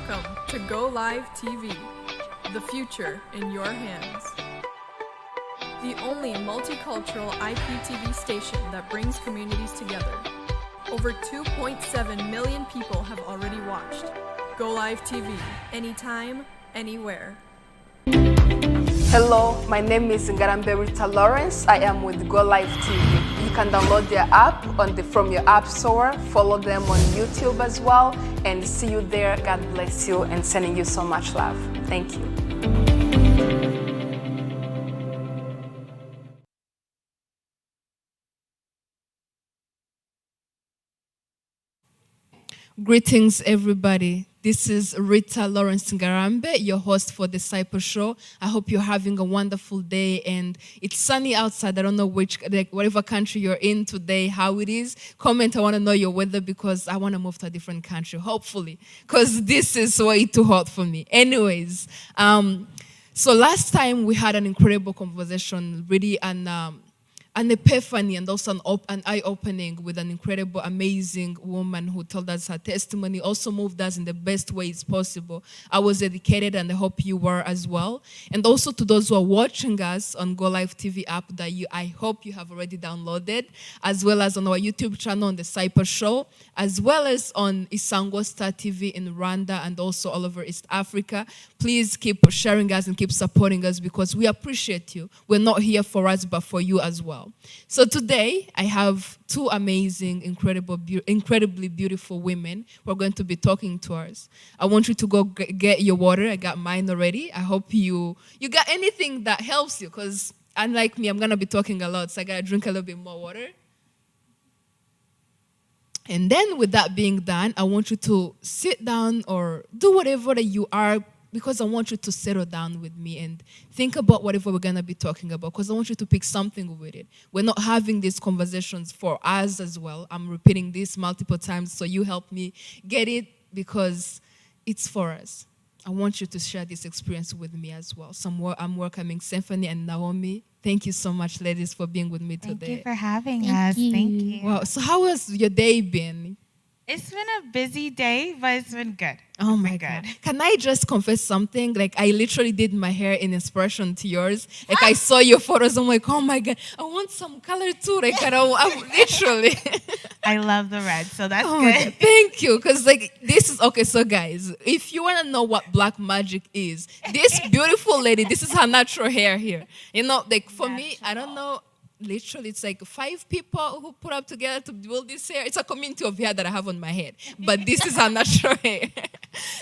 Welcome to Go Live TV, the future in your hands. The only multicultural IPTV station that brings communities together. Over 2.7 million people have already watched. Go Live TV, anytime, anywhere. Hello, my name is Ngarambe Rita Lawrence. I am with Go Live TV. You can download their app from your app store, follow them on YouTube as well, and see you there. God bless you and sending you so much love. Thank you. Greetings, everybody. This is Rita Lawrence Ngarambe, your host for the Cyper show. I hope you're having a wonderful day, and it's sunny outside. I don't know whatever country you're in today, how it is. Comment, I want to know your weather because I want to move to a different country, hopefully, because this is way too hot for me. Anyways, so last time we had an incredible conversation, really, an epiphany and also an eye-opening with an incredible, amazing woman who told us her testimony, also moved us in the best ways possible. I was educated, and I hope you were as well. And also to those who are watching us on Go Live TV app that I hope you have already downloaded, as well as on our YouTube channel on the Cyper show, as well as on Isango Star TV in Rwanda and also all over East Africa. Please keep sharing us and keep supporting us because we appreciate you. We're not here for us, but for you as well. So today, I have two amazing, incredibly beautiful women who are going to be talking to us. I want you to go get your water. I got mine already. I hope you got anything that helps you because unlike me, I'm going to be talking a lot, so I got to drink a little bit more water. And then with that being done, I want you to sit down or do whatever that you are because I want you to settle down with me and think about whatever we're going to be talking about because I want you to pick something with it. We're not having these conversations for us as well. I'm repeating this multiple times, so you help me get it because it's for us. I want you to share this experience with me as well. So I'm welcoming Symphony and Naomi. Thank you so much, ladies, for being with me today. Thank you for having us. Thank you. Wow. So how has your day been? It's been a busy day, but it's been good. Oh my God. Can I just confess something? Like I literally did my hair in inspiration to yours. Like I saw your photos. I'm like, oh my God, I want some color too. Like I literally. I love the red, so that's God. good. Thank you. Because like this is, okay, so guys, if you want to know what black magic is, this beautiful lady, this is her natural hair here. You know, like for me, I don't know. Literally, it's like 5 people who put up together to build this hair. It's a community of hair that I have on my head. But this is our natural hair.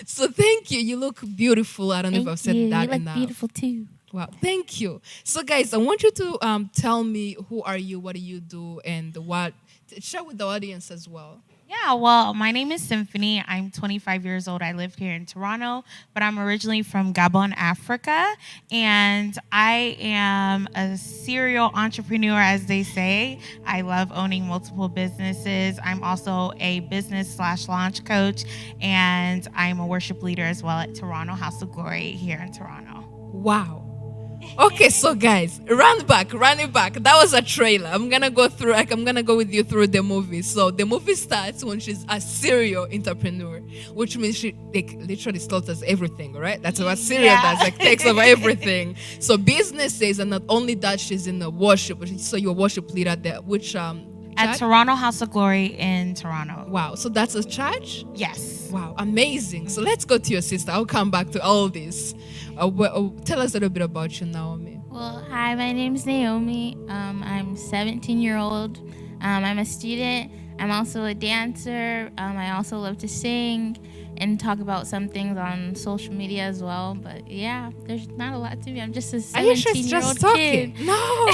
So thank you. You look beautiful. I don't know if I've said that enough. You look beautiful too. Wow, thank you. So guys, I want you to tell me who are you, what do you do, and what, share with the audience as well. Yeah, well, my name is Symphony. I'm 25 years old. I live here in Toronto, but I'm originally from Gabon, Africa, and I am a serial entrepreneur, as they say. I love owning multiple businesses. I'm also a business/launch coach, and I'm a worship leader as well at Toronto House of Glory here in Toronto. Wow. Okay, so guys, run it back. That was a trailer. I'm gonna go with you through the movie. So the movie starts when she's a serial entrepreneur, which means she literally starts everything, right? That's what serial does, like takes over everything. So businesses, and not only that, she's in the worship. So you're a worship leader there, which at Toronto House of Glory in Toronto. Wow, so that's a church? Yes. Wow, amazing. So let's go to your sister. I'll come back to all this. Tell us a little bit about you, Naomi. Well, hi, my name is Naomi. I'm 17-year-old. I'm a student. I'm also a dancer. I also love to sing and talk about some things on social media as well. But yeah, there's not a lot to me. I'm just a 17-year-old kid. No.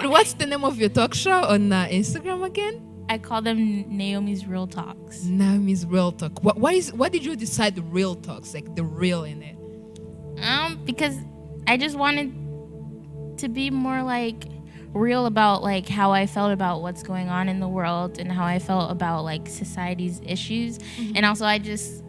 What's the name of your talk show on Instagram again? I call them Naomi's Real Talks. Naomi's Real Talk. What did you decide the real talks, like the real in it? Because I just wanted to be more like real about like how I felt about what's going on in the world and how I felt about like society's issues. Mm-hmm. And also I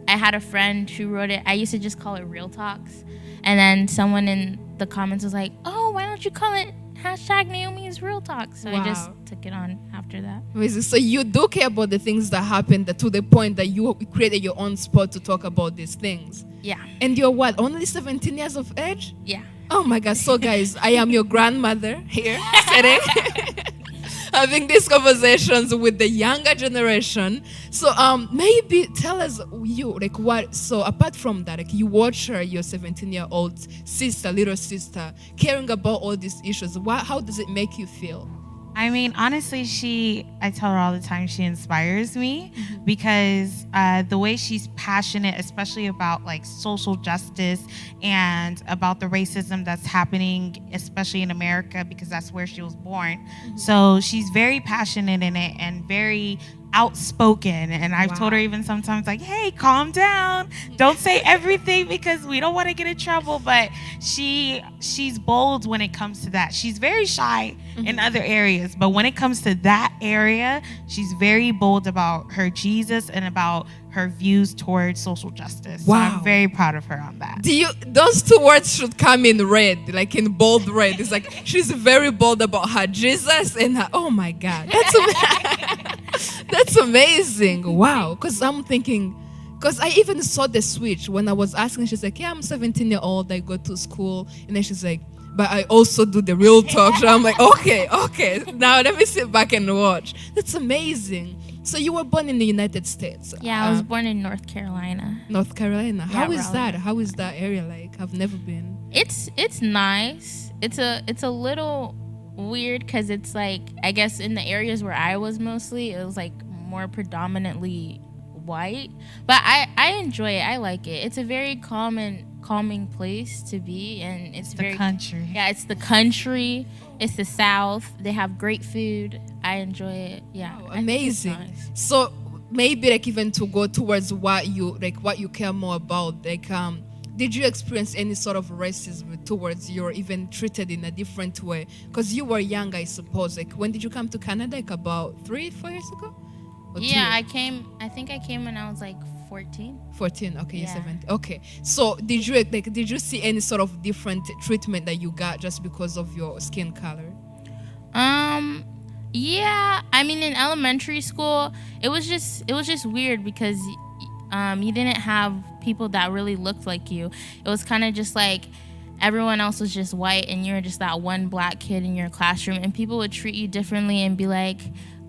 had a friend who wrote it. I used to just call it Real Talks. And then someone in the comments was like, oh, why don't you call it hashtag Naomi's Real Talk. So I just Wow. took it on after that. Amazing. So you do care about the things that happened to the point that you created your own spot to talk about these things. Yeah. And you're what, only 17 years of age? Yeah. Oh my God. So guys, I am your grandmother here sitting, having these conversations with the younger generation. So maybe tell us like what, so apart from that, like you watch her, your 17-year-old sister, little sister, caring about all these issues. How does it make you feel? I mean, honestly, I tell her all the time she inspires me because the way she's passionate, especially about like social justice and about the racism that's happening, especially in America, because that's where she was born. So she's very passionate in it and very outspoken, and I've told her even sometimes like, hey, calm down, don't say everything because we don't want to get in trouble. But she's bold when it comes to that. She's very shy in other areas, but when it comes to that area, she's very bold about her Jesus and about her views towards social justice. Wow. So I'm very proud of her on that. Those two words should come in red, like in bold red. It's like she's very bold about her Jesus and her, oh my God, that's amazing. Wow. Because I'm thinking, because I even saw the switch when I was asking. She's like, yeah, I'm 17-year-old. I go to school. And then she's like, but I also do the real talk. So I'm like, okay. Now let me sit back and watch. That's amazing. So you were born in the United States. Yeah, I was born in North Carolina. North Carolina. Yeah, How is Raleigh. that? How is that area like? I've never been. It's nice. It's a little weird because it's like, I guess in the areas where I was mostly, it was like more predominantly white, but I enjoy it. I like it. It's a very calming place to be, and it's The very country. Yeah, it's the country. It's the South. They have great food. I enjoy it. Yeah, Wow, I think it's amazing. nice. So maybe like even to go towards what you care more about, like did you experience any sort of racism towards you, or even treated in a different way? Because you were young, I suppose. Like when did you come to Canada? Like about 3-4 years ago? Or Yeah, 2? I think I came when I was like 14. 14. Okay, you're Yeah. 17. Okay. So did you see any sort of different treatment that you got just because of your skin color? Yeah, I mean in elementary school, it was just weird because you didn't have people that really looked like you. It was kind of just like everyone else was just white and you were just that one black kid in your classroom, and people would treat you differently and be like,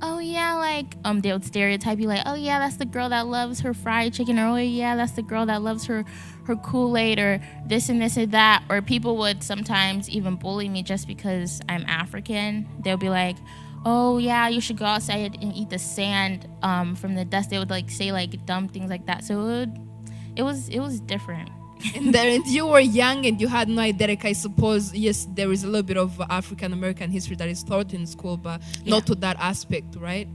oh yeah, like they would stereotype you like, oh yeah, that's the girl that loves her fried chicken, or oh yeah, that's the girl that loves her Kool-Aid, or this and this and that. Or people would sometimes even bully me just because I'm African. They'll be like, oh yeah, you should go outside and eat the sand from the dust. They would like say like dumb things like that. So it was different. And you were young and you had no idea. Like I suppose, yes, there is a little bit of African American history that is taught in school, but not to that aspect, right?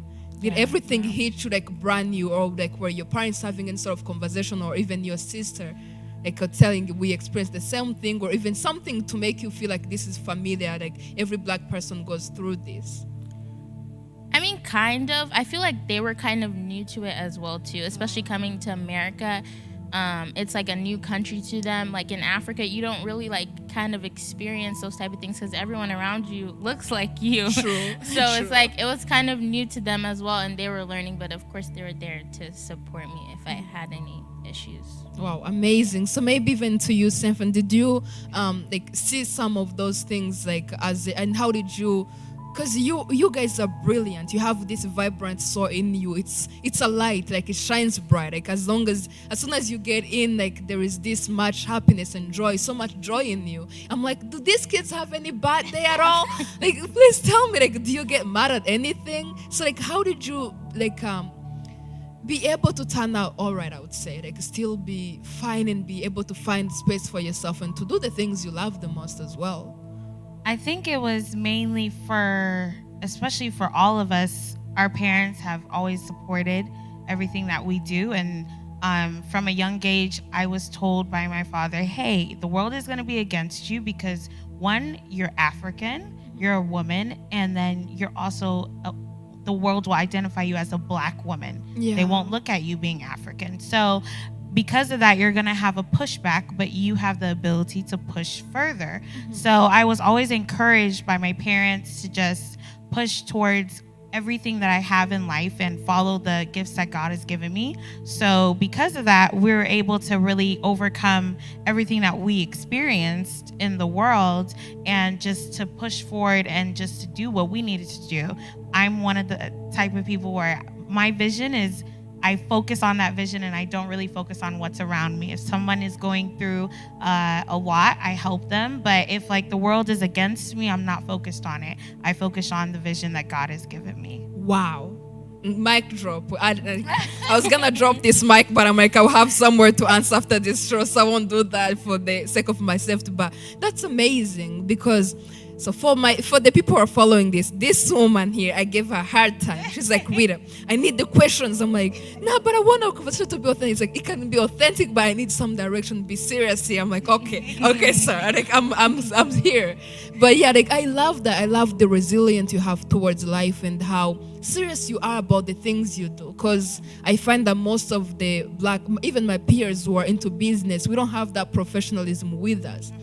Did everything hit you like brand new, or like were your parents having any sort of conversation, or even your sister like telling you we experienced the same thing, or even something to make you feel like this is familiar, like every black person goes through this? I mean, kind of. I feel like they were kind of new to it as well too, especially coming to America. It's like a new country to them. Like in Africa, you don't really like kind of experience those type of things because everyone around you looks like you. True. So it's like it was kind of new to them as well, and they were learning. But of course, they were there to support me if I had any issues. Wow, amazing. So maybe even to you, Symphony, did you like see some of those things like and how did you? Because you guys are brilliant. You have this vibrant soul in you. It's a light, like it shines bright. Like as soon as you get in, like there is this much happiness and joy, so much joy in you. I'm like, do these kids have any bad day at all? Like, please tell me. Like, do you get mad at anything? So like, how did you like be able to turn out all right? I would say like still be fine and be able to find space for yourself and to do the things you love the most as well. I think it was mainly especially for all of us, our parents have always supported everything that we do. And from a young age, I was told by my father, hey, the world is going to be against you because one, you're African, you're a woman, and then you're also the world will identify you as a black woman. Yeah. They won't look at you being African. So because of that, you're going to have a pushback, but you have the ability to push further. So I was always encouraged by my parents to just push towards everything that I have in life and follow the gifts that God has given me. So because of that, we were able to really overcome everything that we experienced in the world and just to push forward and just to do what we needed to do. I'm one of the type of people where my vision is I focus on that vision and I don't really focus on what's around me. If someone is going through a lot, I help them. But if like the world is against me, I'm not focused on it. I focus on the vision that God has given me. Wow. Mic drop. I was gonna drop this mic, but I'm like, I'll have somewhere to answer after this show, so I won't do that for the sake of myself. But that's amazing because so for the people who are following this woman here, I gave her a hard time. She's like, Rita, I need the questions. I'm like, no, but I want our conversation to be authentic. It's like, it can be authentic, but I need some direction. Be serious here. I'm like, okay, sir. Like, I'm here. But yeah, like I love that. I love the resilience you have towards life and how serious you are about the things you do. Because I find that most of the black, even my peers who are into business, we don't have that professionalism with us.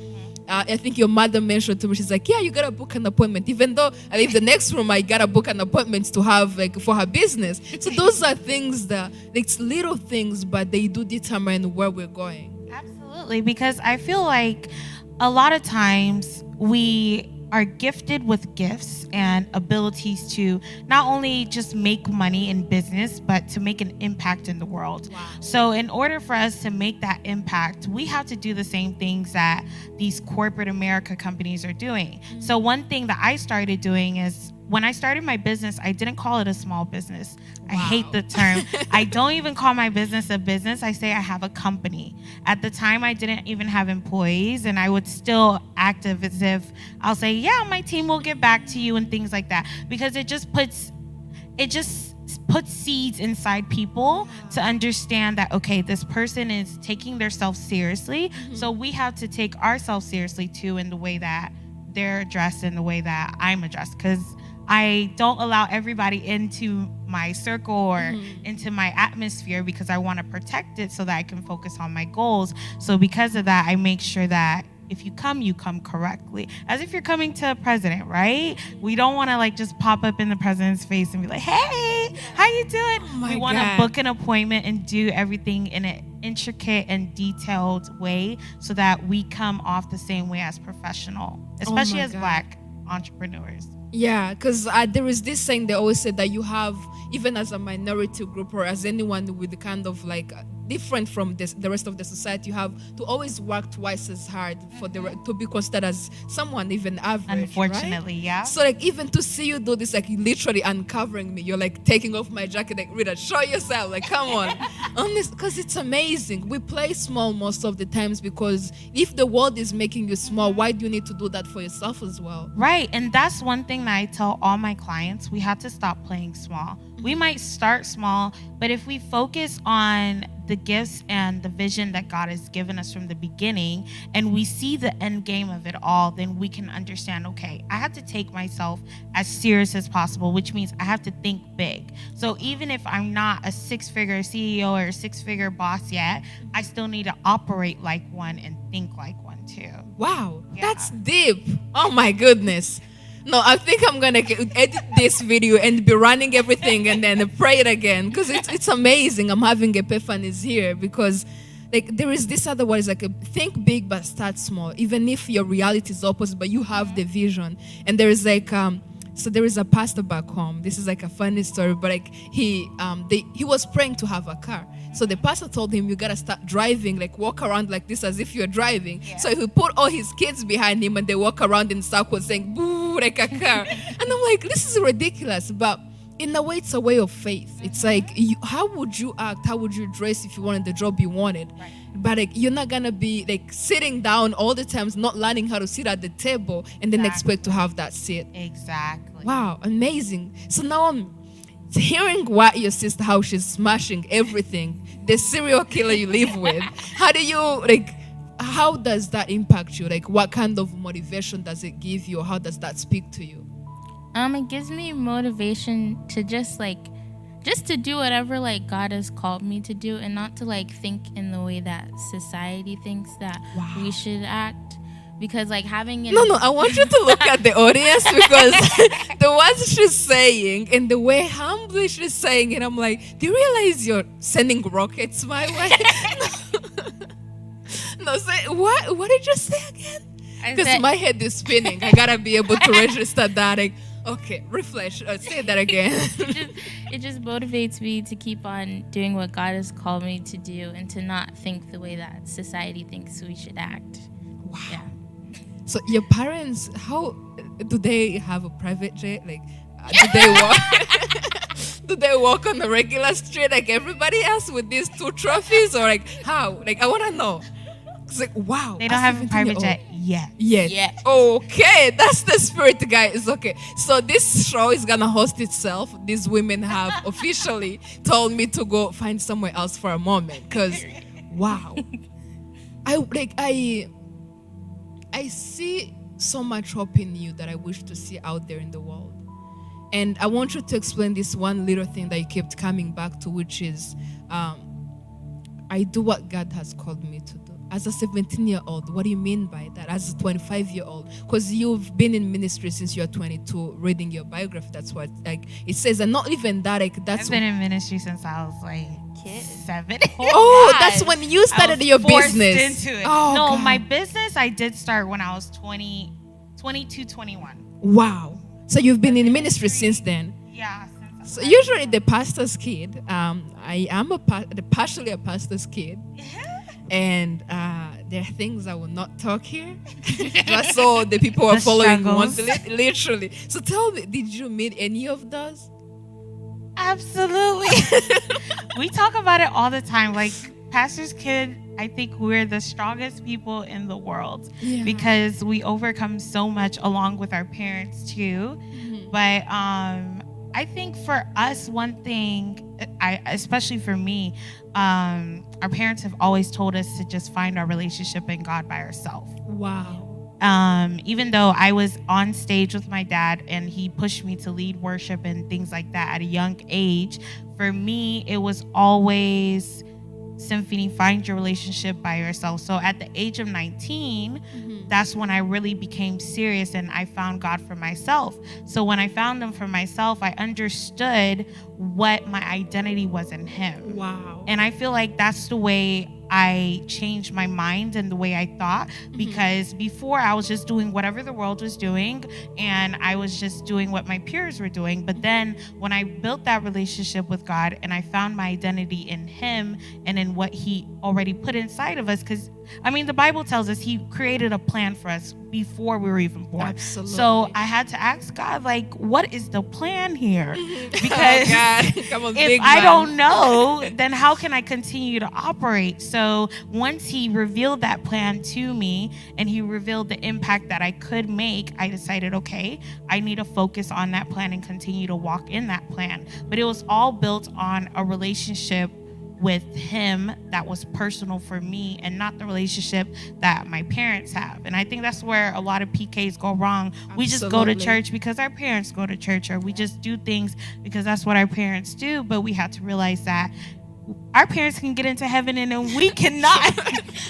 I think your mother mentioned to me, she's like, yeah, you gotta book an appointment. Even though I leave the next room, I gotta book an appointment to have like for her business. So those are things that, it's little things, but they do determine where we're going. Absolutely, because I feel like a lot of times we are gifted with gifts and abilities to not only just make money in business, but to make an impact in the world. Wow. So in order for us to make that impact, we have to do the same things that these corporate America companies are doing. Mm-hmm. So one thing that I started doing is when I started my business, I didn't call it a small business. Wow. I hate the term. I don't even call my business a business. I say I have a company. At the time, I didn't even have employees, and I would still act as if I'll say, yeah, my team will get back to you and things like that, because it just puts seeds inside people to understand that, okay, this person is taking themselves seriously. Mm-hmm. So we have to take ourselves seriously too in the way that they're addressed and the way that I'm addressed, because I don't allow everybody into my circle or into my atmosphere because I want to protect it so that I can focus on my goals. So because of that, I make sure that if you come correctly. As if you're coming to a president, right? We don't want to like just pop up in the president's face and be like, hey, how you doing? We want to book an appointment and do everything in an intricate and detailed way so that we come off the same way as professional, especially as Black entrepreneurs. Yeah, because there is this saying they always say that you have, even as a minority group or as anyone with kind of like different from the rest of the society, you have to always work twice as hard for to be considered as someone even average. Unfortunately, right? yeah. So like even to see you do this, like literally uncovering me, you're like taking off my jacket, like Rita, show yourself, like come on, because it's amazing. We play small most of the times because if the world is making you small, why do you need to do that for yourself as well? Right, and that's one thing that I tell all my clients: we have to stop playing small. We might start small, but if we focus on the gifts and the vision that God has given us from the beginning, and we see the end game of it all, then we can understand, okay, I have to take myself as serious as possible, which means I have to think big. So even if I'm not a six-figure CEO or a six-figure boss yet, I still need to operate like one and think like one too. Wow, that's deep. Oh my goodness. No, I think I'm gonna edit this video and be running everything and then pray it again, because it's amazing. I'm having epiphanies here because like there is this other word is like think big but start small. Even if your reality is opposite, but you have the vision. And there is like so there is a pastor back home. This is like a funny story, but like he was praying to have a car. So the pastor told him, you gotta start driving, like walk around like this as if you're driving. Yeah. So he put all his kids behind him and they walk around in circles saying, boo, like a car. And I'm like, this is ridiculous. But in a way, it's a way of faith. It's like, how would you act? How would you dress if you wanted the job you wanted? Right. But like, you're not gonna be like sitting down all the times, not learning how to sit at the table and then expect to have that seat. Exactly. Wow, amazing. So now I'm hearing what your sister, how she's smashing everything, the serial killer you live with. How do you like? How does that impact you? Like, what kind of motivation does it give you? Or how does that speak to you? It gives me motivation to just just to do whatever like God has called me to do, and not to like think in the way that society thinks that we should act. Because like having No, I want you to look at the audience, because the words she's saying and the way humbly she's saying it, I'm like, do you realize you're sending rockets my way? No, say what did you say again? Because my head is spinning. I gotta be able to register that. Like, okay, refresh. Say that again. It just motivates me to keep on doing what God has called me to do, and to not think the way that society thinks we should act. Wow. Yeah. So your parents, how do they have a private jet? Like, do they walk? Do they walk on the regular street like everybody else with these 2 trophies, or like how? Like, I want to know. It's like, wow. They don't have a private jet yet. Yeah. Okay, that's the spirit, guys. Okay, so this show is gonna host itself. These women have officially told me to go find somewhere else for a moment, because wow, I see so much hope in you that I wish to see out there in the world. And I want you to explain this one little thing that you kept coming back to, which is I do what God has called me to do. As a 17-year-old, what do you mean by that? As a 25-year-old? Because you've been in ministry since you're 22, reading your biography. That's what it says. And not even that, I've been in ministry since I was 7. Oh, that's when you started your business. Into it. Oh, no, God. my business I did start when I was 22, 21. Wow. So you've been in ministry since then. Yeah. So usually the pastor's kid, I am partially a pastor's kid. And there are things I will not talk here. That's so the people are following want literally. So tell me, did you meet any of those? Absolutely. We talk about it all the time. Like, pastor's kid, I think we're the strongest people in the world because we overcome so much along with our parents too. Mm-hmm. But I think for us, one thing, especially for me, our parents have always told us to just find our relationship in God by ourselves. Wow. Even though I was on stage with my dad and he pushed me to lead worship and things like that at a young age, for me, it was always, Symphony, find your relationship by yourself. So at the age of 19, that's when I really became serious and I found God for myself. So when I found him for myself, I understood what my identity was in him. Wow. And I feel like that's the way I changed my mind and the way I thought, because before I was just doing whatever the world was doing and I was just doing what my peers were doing. But then when I built that relationship with God and I found my identity in him and in what he already put inside of us, because I mean, the Bible tells us he created a plan for us before we were even born. Absolutely. So I had to ask God, like, what is the plan here? Because if I don't know, then how can I continue to operate? So once he revealed that plan to me and he revealed the impact that I could make, I decided, okay, I need to focus on that plan and continue to walk in that plan. But it was all built on a relationship with him that was personal for me and not the relationship that my parents have. And I think that's where a lot of PKs go wrong. Absolutely. We just go to church because our parents go to church, or we just do things because that's what our parents do. But we have to realize that our parents can get into heaven and then we cannot.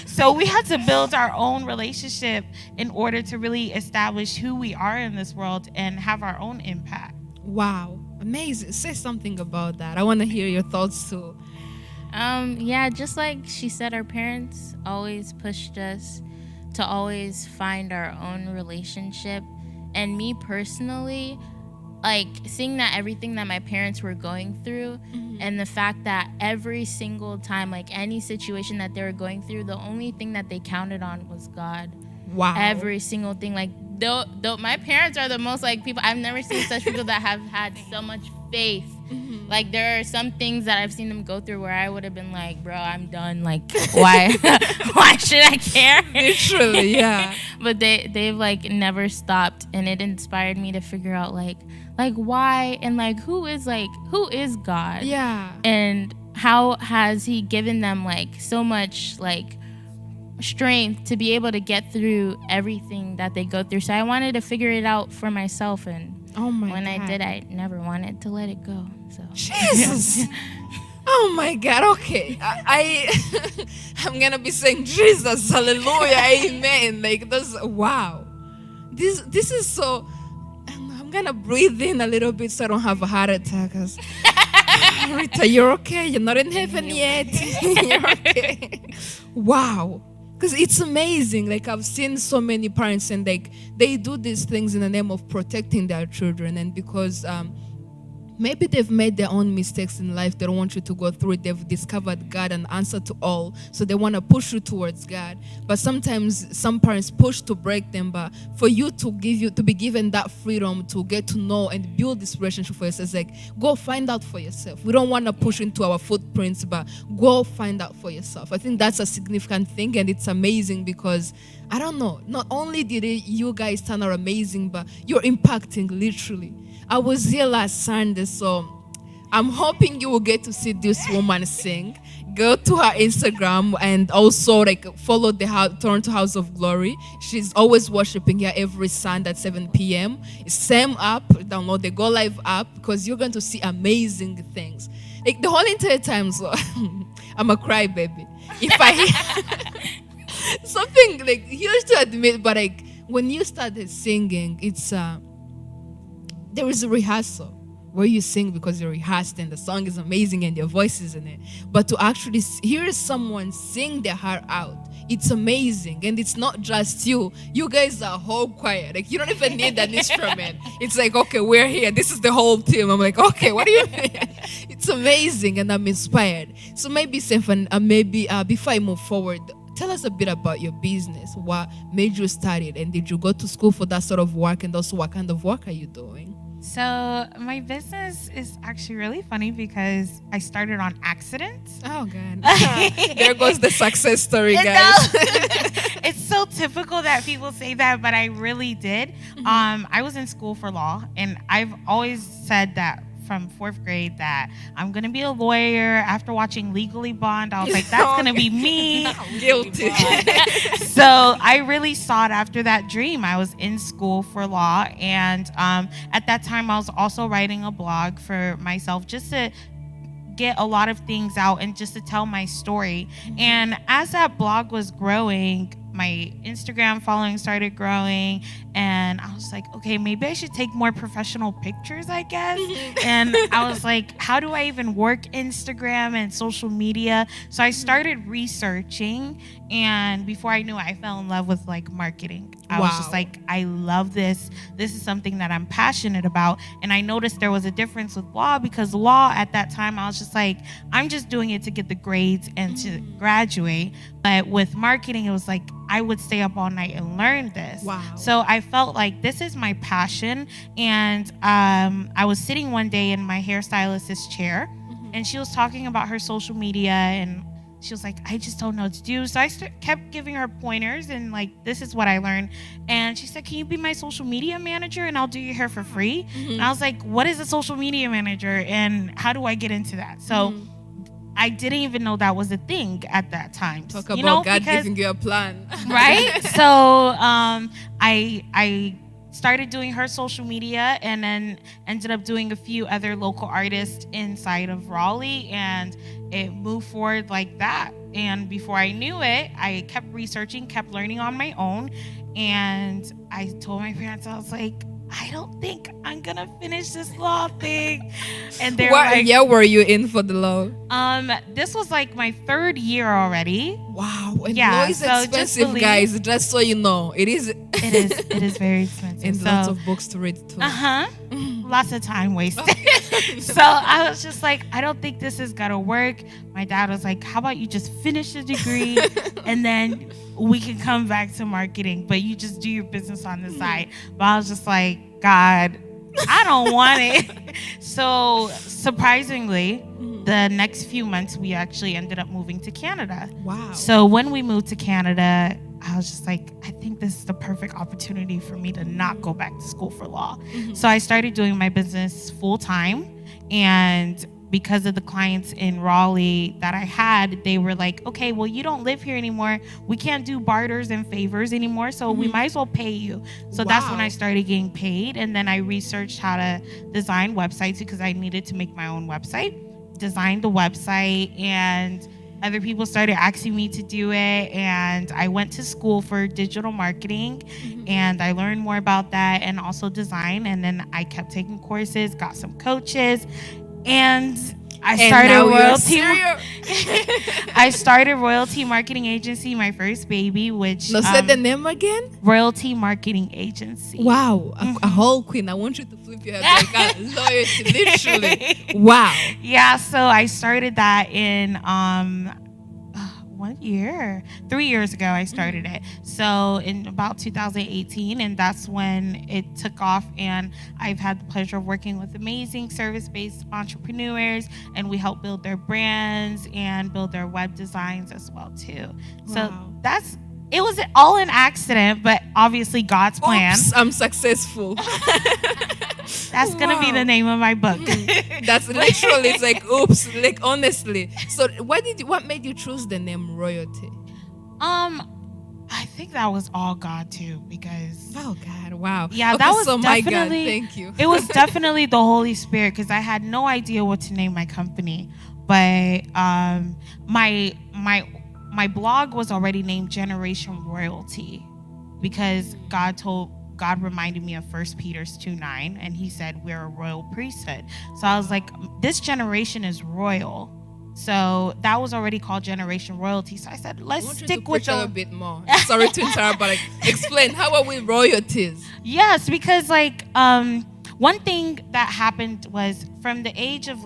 So we have to build our own relationship in order to really establish who we are in this world and have our own impact. Wow. Amazing. Say something about that. I want to hear your thoughts too. Yeah, just like she said, our parents always pushed us to always find our own relationship. And me personally, like seeing that everything that my parents were going through and the fact that every single time, like any situation that they were going through, the only thing that they counted on was God. Wow. Every single thing. Like, though my parents are the most like people, I've never seen such people that have had so much faith. Like, there are some things that I've seen them go through where I would have been like, bro, I'm done. Like, why should I care? Literally, yeah. But they've like never stopped, and it inspired me to figure out like why and like who is God? Yeah. And how has he given them like so much like strength to be able to get through everything that they go through. So I wanted to figure it out for myself, and Oh my when God. I did, I never wanted to let it go. So Jesus. Oh my God. Okay. I'm gonna be saying Jesus, hallelujah, amen. Like those. Wow. This is so. I'm gonna breathe in a little bit so I don't have a heart attack. Rita, you're okay. You're not in heaven yet. You're okay. Wow. Because it's amazing. Like I've seen so many parents and like they do these things in the name of protecting their children, and because maybe they've made their own mistakes in life. They don't want you to go through it. They've discovered God and answer to all. So they want to push you towards God. But sometimes some parents push to break them. But for you to be given that freedom to get to know and build this relationship for yourself, it's like, go find out for yourself. We don't want to push into our footprints, but go find out for yourself. I think that's a significant thing, and it's amazing because I don't know, not only did you guys turn out amazing, but you're impacting literally. I was here last Sunday, so I'm hoping you will get to see this woman sing. Go to her Instagram and also like follow the Toronto House of Glory. She's always worshiping here every Sunday at 7 p.m. Same app, download the Go Live app because you're going to see amazing things. Like the whole entire time, so I'm a crybaby. If I hear something like you have to admit, but like when you started singing, it's there is a rehearsal where you sing because you're rehearsed and the song is amazing and your voice is in it. But to actually hear someone sing their heart out, it's amazing. And it's not just you. You guys are a whole choir. Like you don't even need an instrument. It's like, okay, we're here. This is the whole team. I'm like, okay, what do you mean? It's amazing and I'm inspired. So maybe, Stefan, before I move forward, tell us a bit about your business. What made you start it? And did you go to school for that sort of work? And also, what kind of work are you doing? So my business is actually really funny because I started on accident. Oh, God. There goes the success story, guys. It's so typical that people say that, but I really did. I was in school for law, and I've always said that from 4th grade that I'm going to be a lawyer. After watching Legally Blonde, I was like, that's going to be me. Guilty. So I really sought after that dream. I was in school for law, and at that time I was also writing a blog for myself just to get a lot of things out and just to tell my story. And as that blog was growing, my Instagram following started growing, and I was like, okay, maybe I should take more professional pictures, I guess. And I was like, how do I even work Instagram and social media? So I started researching, and before I knew it, I fell in love with like marketing. I was just like, I love this. This is something that I'm passionate about. And I noticed there was a difference with law, because law at that time, I was just like, I'm just doing it to get the grades and to graduate. But with marketing, it was like, I would stay up all night and learn this. Wow. So I felt like this is my passion. And I was sitting one day in my hairstylist's chair, and she was talking about her social media, and she was like, I just don't know what to do. So I kept giving her pointers, and like, this is what I learned. And she said, can you be my social media manager and I'll do your hair for free? And I was like, what is a social media manager and how do I get into that? So I didn't even know that was a thing at that time. Talk about God giving you a plan. Right? So I started doing her social media, and then ended up doing a few other local artists inside of Raleigh, and it moved forward like that. And before I knew it, I kept researching, kept learning on my own, and I told my parents, I was like, I don't think I'm gonna finish this law thing. And they're What year were you in for the law? This was like my 3rd year already. Wow. And Yeah, law is so just expensive, believe- guys. Just so you know, it is. It is very expensive. And lots of books to read too. Lots of time wasted. So I was just like, I don't think this is gonna work. My dad was like, how about you just finish the degree and then we can come back to marketing, but you just do your business on the side. But I was just like, God, I don't want it. So surprisingly, the next few months we actually ended up moving to Canada. Wow. So when we moved to Canada, I was just like, I think this is the perfect opportunity for me to not go back to school for law. So I started doing my business full time, and because of the clients in Raleigh that I had, they were like, okay, well, you don't live here anymore. We can't do barters and favors anymore, so we might as well pay you. So that's when I started getting paid. And then I researched how to design websites because I needed to make my own website, designed the website, and other people started asking me to do it. And I went to school for digital marketing and I learned more about that and also design. And then I kept taking courses, got some coaches, and I started royalty. I started royalty marketing agency, my first baby, which No, say the name again. royalty marketing agency. Wow, a whole queen. I want you to flip your head like loyalty, literally. Wow. Yeah, so I started that in 3 years ago I started it. So in about 2018, and that's when it took off. And I've had the pleasure of working with amazing service-based entrepreneurs, and we help build their brands and build their web designs as well too. So it was all an accident, but obviously God's plan. Oops, I'm successful. That's gonna be the name of my book. That's literally, it's like, oops, like honestly. So what made you choose the name royalty? I think that was all God too, because Wow. Yeah, okay, that was so my definitely. God, thank you. It was definitely the Holy Spirit, because I had no idea what to name my company, but my blog was already named Generation Royalty, because God reminded me of 1 Peter 2:9, and he said we're a royal priesthood. So I was like, this generation is royal. So that was already called Generation Royalty. So I said, let's stick with a little bit more. Sorry to interrupt, but explain, how are we royalties? Yes, because one thing that happened was from the age of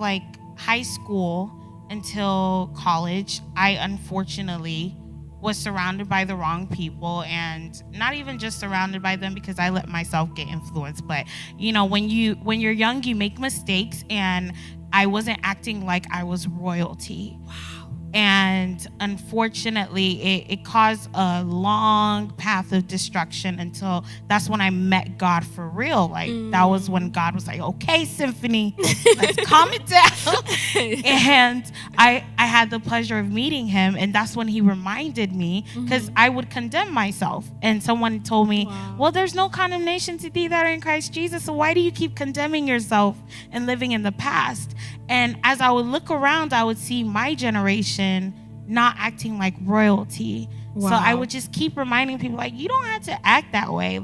high school until college, I unfortunately was surrounded by the wrong people, and not even just surrounded by them because I let myself get influenced, but when you're young, you make mistakes, and I wasn't acting like I was royalty. Wow. And unfortunately, it caused a long path of destruction until that's when I met God for real. That was when God was like, okay, Symphony, let's calm it down. And I had the pleasure of meeting him. And that's when he reminded me, because I would condemn myself. And someone told me, well, there's no condemnation to thee that are in Christ Jesus. So why do you keep condemning yourself and living in the past? And as I would look around, I would see my generation not acting like royalty. Wow. So I would just keep reminding people, you don't have to act that way.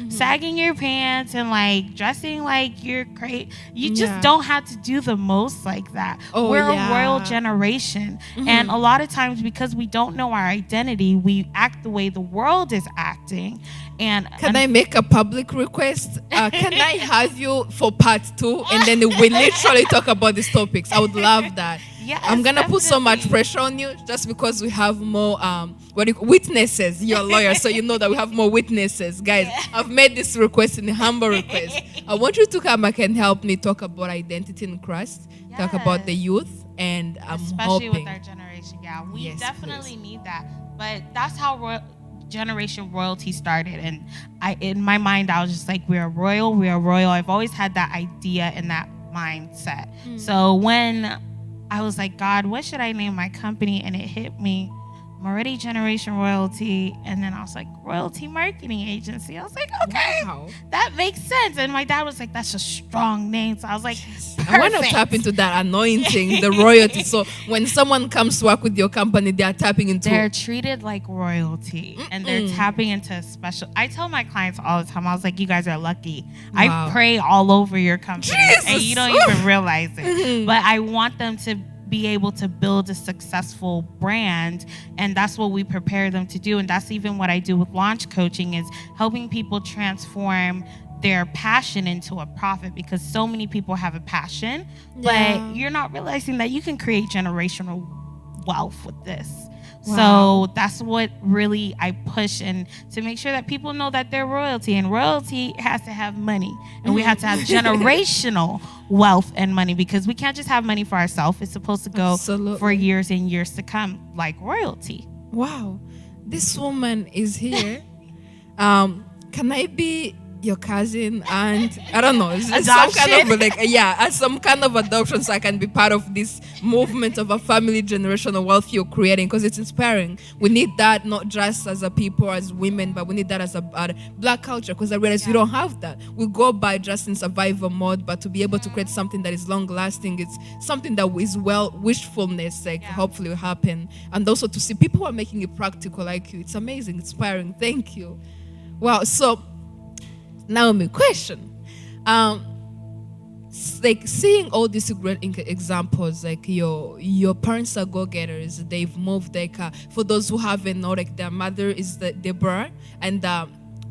Sagging your pants and dressing like you're great. You just don't have to do the most like that. We're a royal generation. And a lot of times, because we don't know our identity, we act the way the world is acting. And can I make a public request? Can I have you for part 2? And then we literally talk about these topics. I would love that. Yes, I'm gonna put so much pressure on you just because we have more witnesses. You're a lawyer, so you know that we have more witnesses. Guys, I've made this request in a humble request. I want you to come back and help me talk about identity in Christ, talk about the youth, and especially hoping. with our generation. Yeah, we definitely need that. But that's how Generation Royalty started. And in my mind, I was just like, we're royal. I've always had that idea and that mindset. So when I was like, God, what should I name my company? And it hit me, I'm already Generation Royalty. And then I was like, Royalty Marketing Agency. I was like, okay, that makes sense. And my dad was like, that's a strong name. So I was like, perfect. I want to tap into that anointing, the royalty. So when someone comes to work with your company, they are tapping into. They're treated like royalty, and they're tapping into a special. I tell my clients all the time, I was like, you guys are lucky. I pray all over your company, and you don't even realize it. But I want them to be able to build a successful brand, and that's what we prepare them to do. And that's even what I do with launch coaching, is helping people transform their passion into a profit, because so many people have a passion, but you're not realizing that you can create generational wealth with this. So that's what really I push, and to make sure that people know that they're royalty, and royalty has to have money, and we have to have generational wealth and money, because we can't just have money for ourselves. It's supposed to go for years and years to come, like royalty. Wow, this woman is here. Can I be your cousin, and I don't know, it's just some kind of like as some kind of adoption, so I can be part of this movement of a family generational wealth you're creating, because it's inspiring. We need that not just as a people, as women, but we need that as a black culture, because I realize we don't have that. We go by just in survival mode, but to be able to create something that is long lasting, it's something that is wishfulness, like hopefully will happen, and also to see people who are making it practical like you. It's amazing, inspiring. Thank you. Wow. So Naomi, question. Like seeing all these great examples, like your parents are go-getters. They've moved, like for those who haven't know, like their mother is Deborah, and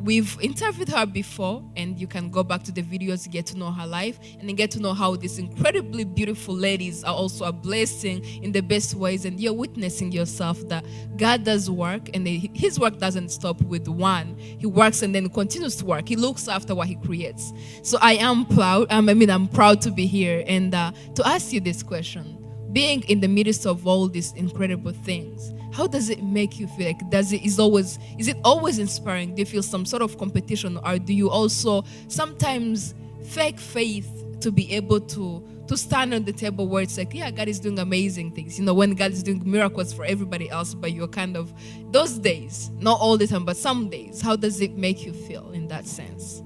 we've interviewed her before, and you can go back to the videos to get to know her life and then get to know how these incredibly beautiful ladies are also a blessing in the best ways. And you're witnessing yourself that God does work, and his work doesn't stop with one. He works and then continues to work. He looks after what he creates. So I am proud. I'm proud to be here and to ask you this question. Being in the midst of all these incredible things, how does it make you feel? Like, is it always inspiring? Do you feel some sort of competition, or do you also sometimes fake faith to be able to stand on the table where it's like, yeah, God is doing amazing things. When God is doing miracles for everybody else, but you're kind of those days, not all the time, but some days. How does it make you feel in that sense?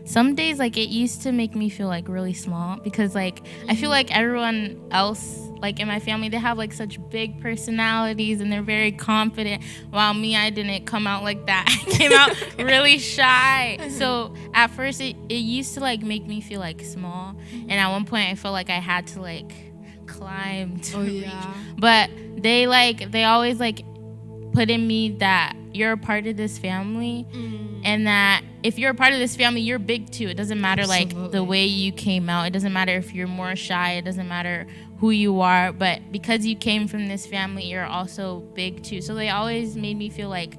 Some days, like, it used to make me feel like really small, because like I feel like everyone else, like in my family, they have like such big personalities and they're very confident, while me, I didn't come out like that. I came out really shy. So at first it used to like make me feel like small, and at one point I felt like I had to like climb to reach. But they always like put in me that you're a part of this family, and that if you're a part of this family, you're big too. It doesn't matter like the way you came out. It doesn't matter if you're more shy. It doesn't matter who you are. But because you came from this family, you're also big too. So they always made me feel like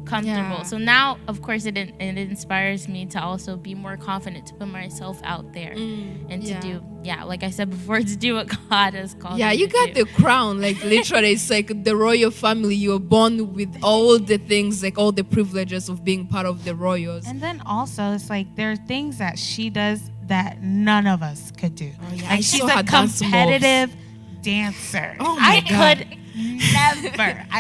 comfortable. Yeah. So now, of course, it inspires me to also be more confident, to put myself out there and to do, like I said before, to do what God has called me you got the crown. Like literally, it's like the royal family. You're born with all the things, like all the privileges of being part of the royals. And then also, it's like there are things that she does that none of us could do. Like she's a competitive dancer. I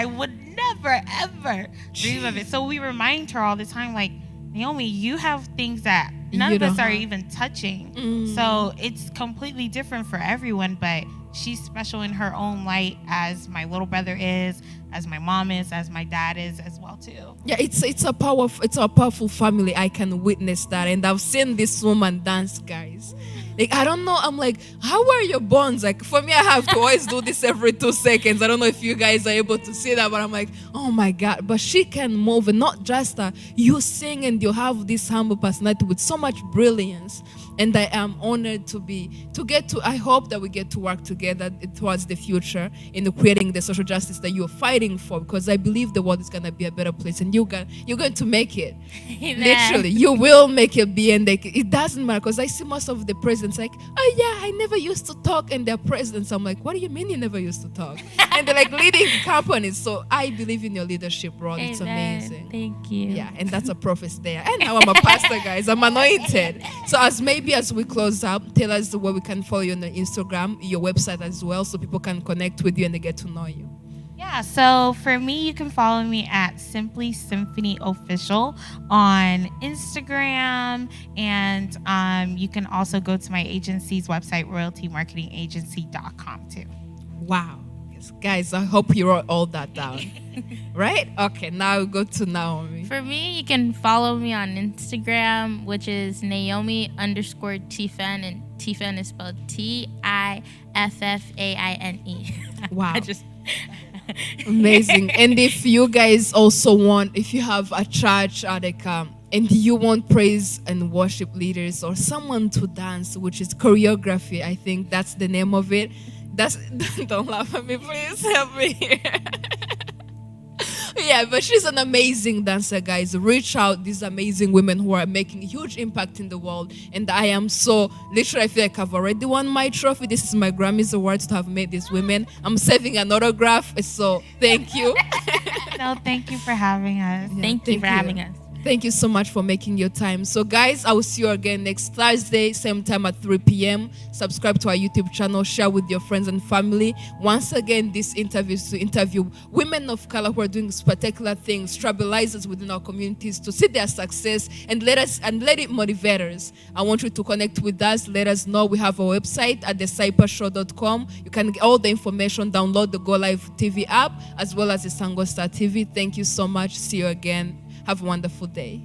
would never ever dream of it. So we remind her all the time, like, Naomi, you have things that none of us are even touching. So it's completely different for everyone, but she's special in her own light, as my little brother is, as my mom is, as my dad is as well too. Yeah, it's a powerful family. I can witness that, and I've seen this woman dance, guys. Like, I don't know, I'm like, how are your bonds? Like, for me, I have to always do this every 2 seconds. I don't know if you guys are able to see that, but I'm like, oh my God. But she can move, and not just you sing and you have this humble personality with so much brilliance. And I am honored I hope that we get to work together towards the future in creating the social justice that you're fighting for, because I believe the world is going to be a better place, and you're going to make it. Amen. Literally, you will make it be, and like, it doesn't matter, because I see most of the presidents like, oh yeah, I never used to talk in their presidents. I'm like, what do you mean you never used to talk? And they're like leading companies. So I believe in your leadership role. Amen. It's amazing. Thank you. Yeah, and that's a prophet there. And now I'm a pastor, guys. I'm anointed. So as we close up, tell us where we can follow you on the Instagram, your website as well, so people can connect with you and they get to know you. Yeah, so for me, you can follow me at Simply Symphony Official on Instagram, and you can also go to my agency's website, royaltymarketingagency.com too. Wow. Yes, guys, I hope you wrote all that down. Right? Okay, now we go to Naomi. For me, you can follow me on Instagram, which is Naomi_Tiffen, and Tiffen is spelled Tiffaine. Wow. Amazing. And if you guys also if you have a church and you want praise and worship leaders or someone to dance, which is choreography, I think that's the name of it. Don't laugh at me, please help me here. Yeah, but she's an amazing dancer, guys. Reach out, these amazing women who are making a huge impact in the world. And I am so, literally, I feel like I've already won my trophy. This is my Grammys Awards to have made these women. I'm saving an autograph, so thank you. No, thank you for having us. Yeah, thank you for having us. Thank you so much for making your time. So, guys, I will see you again next Thursday, same time at 3 p.m. Subscribe to our YouTube channel, share with your friends and family. Once again, this interview is to interview women of color who are doing spectacular things, trailblazers within our communities to see their success and let it motivate us. I want you to connect with us. Let us know. We have our website at thecypershow.com. You can get all the information, download the Go Live TV app as well as the Sango Star TV. Thank you so much. See you again. Have a wonderful day.